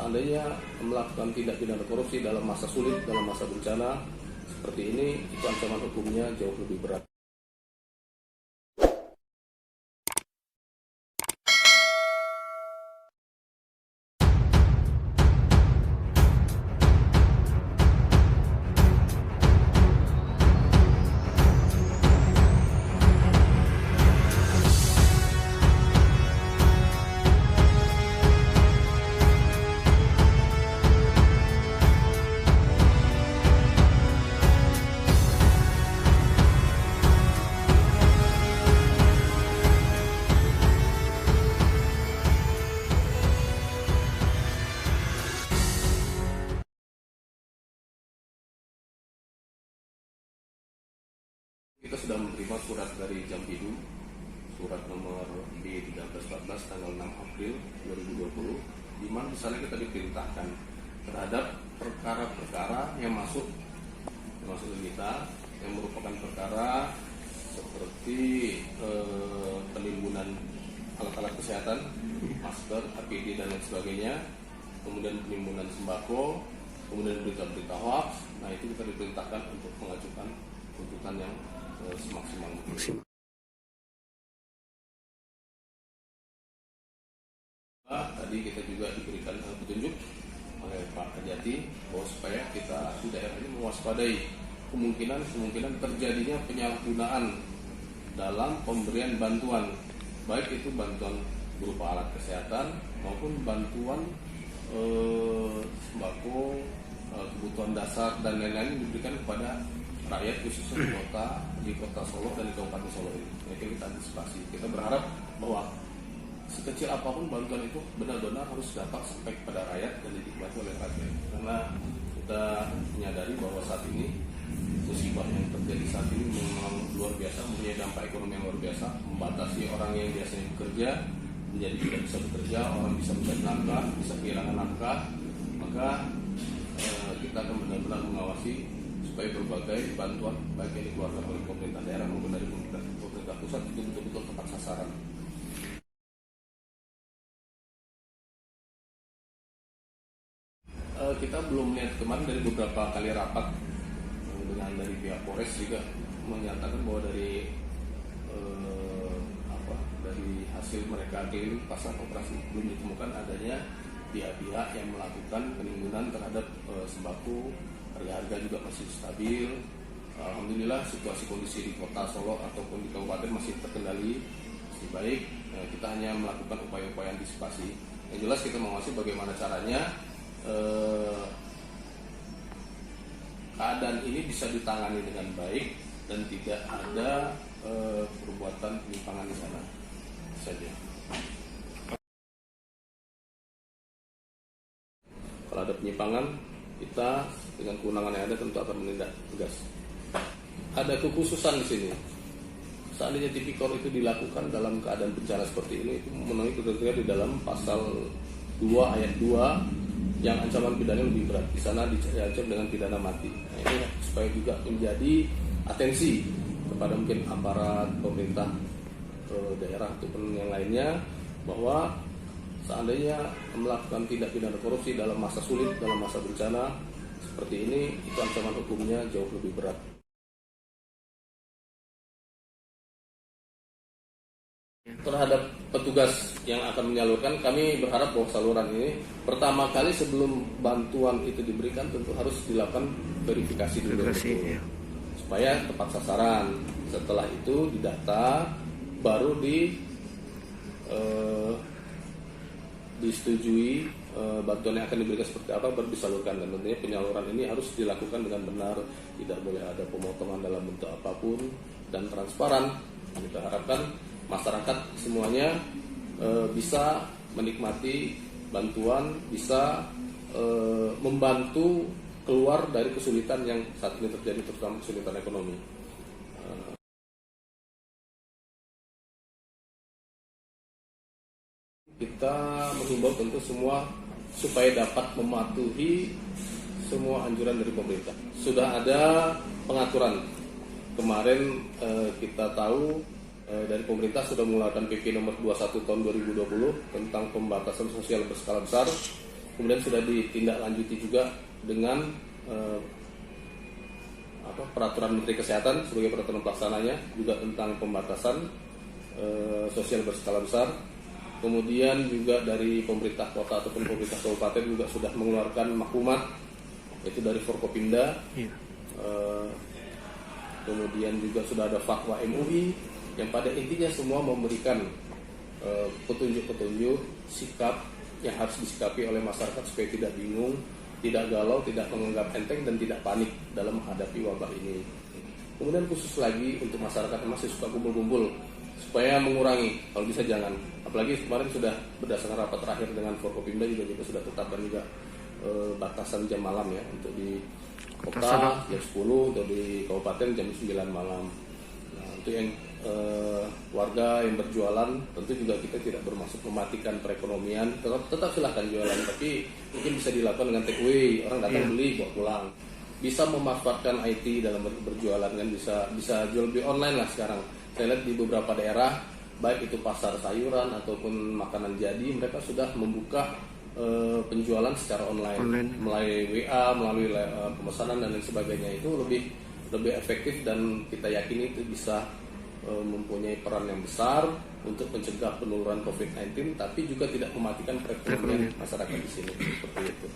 seandainya melakukan tindak pidana korupsi dalam masa sulit, dalam masa bencana seperti ini, itu ancaman hukumnya jauh lebih berat. Kita sudah menerima surat dari Jampidu, surat nomor B1314 tanggal 6 April 2020, di mana di sana kita diperintahkan terhadap perkara-perkara yang masuk ke kita, yang merupakan perkara seperti penimbunan alat-alat kesehatan, masker, APD dan lain sebagainya, kemudian penimbunan sembako, kemudian berita-berita hoax. Nah, itu kita diperintahkan untuk mengajukan tuntutan yang semaksimal mungkin. Tadi kita juga diberikan petunjuk oleh Pak Kajati bahwa supaya kita di daerah ini mewaspadai kemungkinan terjadinya penyalahgunaan dalam pemberian bantuan, baik itu bantuan berupa alat kesehatan maupun bantuan sembako, kebutuhan dasar dan lain-lain diberikan kepada rakyat khususnya di kota Solo dan di Kabupaten Solo ini. Itu kita antisipasi. Kita berharap bahwa sekecil apapun bantuan itu benar-benar harus dapat sampai kepada rakyat dan dinikmati oleh rakyat. Karena kita menyadari bahwa saat ini musibah yang terjadi saat ini memang luar biasa, mempunyai dampak ekonomi yang luar biasa, membatasi orang yang biasanya bekerja menjadi tidak bisa bekerja, orang bisa mencari nafkah, bisa kehilangan nafkah. Maka kita akan benar-benar mengawasi supaya berbagai bantuan baik yang dikeluarkan oleh pemerintah daerah maupun dari pemerintah pusat itu betul-betul tepat sasaran. Kita belum lihat kemarin dari beberapa kali rapat dengan dari pihak Polres juga menyatakan bahwa dari hasil mereka keliling pasar operasi belum ditemukan adanya pihak-pihak yang melakukan penimbunan terhadap sembako. Harga juga masih stabil. Alhamdulillah situasi kondisi di kota Solo ataupun di kabupaten masih terkendali, masih baik. Kita hanya melakukan upaya-upaya antisipasi. Yang jelas kita mengawasi bagaimana caranya keadaan ini bisa ditangani dengan baik dan tidak ada perbuatan penyimpangan di sana saja. Kalau ada penyimpangan, kita dengan kewenangan yang ada tentu akan menindak tegas. Ada kekhususan di sini. Seandainya tipikor itu dilakukan dalam keadaan bencana seperti ini, itu memenuhi ketentuan di dalam pasal 2 ayat 2 yang ancaman pidana lebih berat. Di sana diancam dengan pidana mati. Nah, ini supaya juga menjadi atensi kepada mungkin aparat pemerintah daerah ataupun yang lainnya bahwa seandainya melakukan tindak pidana korupsi dalam masa sulit, dalam masa bencana seperti ini, itu ancaman hukumnya jauh lebih berat. Terhadap petugas yang akan menyalurkan, kami berharap bahwa saluran ini pertama kali sebelum bantuan itu diberikan tentu harus dilakukan verifikasi dulu supaya tepat sasaran. Setelah itu didata, baru disetujui bantuan yang akan diberikan seperti apa, baru disalurkan. Dan tentunya penyaluran ini harus dilakukan dengan benar, tidak boleh ada pemotongan dalam bentuk apapun dan transparan. Kita harapkan masyarakat semuanya bisa menikmati bantuan, bisa membantu keluar dari kesulitan yang saat ini terjadi, terutama kesulitan ekonomi. Kita menghimbau tentu semua supaya dapat mematuhi semua anjuran dari pemerintah. Sudah ada pengaturan. Kemarin kita tahu dari pemerintah sudah mengeluarkan PP nomor 21 tahun 2020 tentang pembatasan sosial berskala besar, Kemudian sudah ditindaklanjuti juga dengan peraturan Menteri Kesehatan sebagai peraturan pelaksananya juga tentang pembatasan sosial berskala besar. Kemudian juga dari pemerintah kota ataupun pemerintah kabupaten juga sudah mengeluarkan maklumat, yaitu dari Forkopimda. Kemudian juga sudah ada fatwa MUI yang pada intinya semua memberikan petunjuk-petunjuk sikap yang harus disikapi oleh masyarakat supaya tidak bingung, tidak galau, tidak menganggap enteng, dan tidak panik dalam menghadapi wabah ini. Kemudian khusus lagi untuk masyarakat yang masih suka kumpul-kumpul, supaya mengurangi, kalau bisa jangan. Apalagi kemarin sudah berdasarkan rapat terakhir dengan Forkopimda juga sudah tetapkan juga batasan jam malam ya, untuk di kota jam 10, atau di kabupaten jam 9 malam. Nah, untuk yang warga yang berjualan, tentu juga kita tidak bermaksud mematikan perekonomian, tetap silahkan jualan, tapi mungkin bisa dilakukan dengan take away, orang datang beli bawa pulang. Bisa memanfaatkan IT dalam berjualan kan, bisa jual beli online lah sekarang. Saya lihat di beberapa daerah, baik itu pasar sayuran ataupun makanan jadi, mereka sudah membuka penjualan secara online. Melalui WA, melalui pemesanan dan lain sebagainya. Itu lebih efektif, dan kita yakini itu bisa mempunyai peran yang besar untuk mencegah penularan COVID-19, tapi juga tidak mematikan perekonomian masyarakat di sini, seperti itu.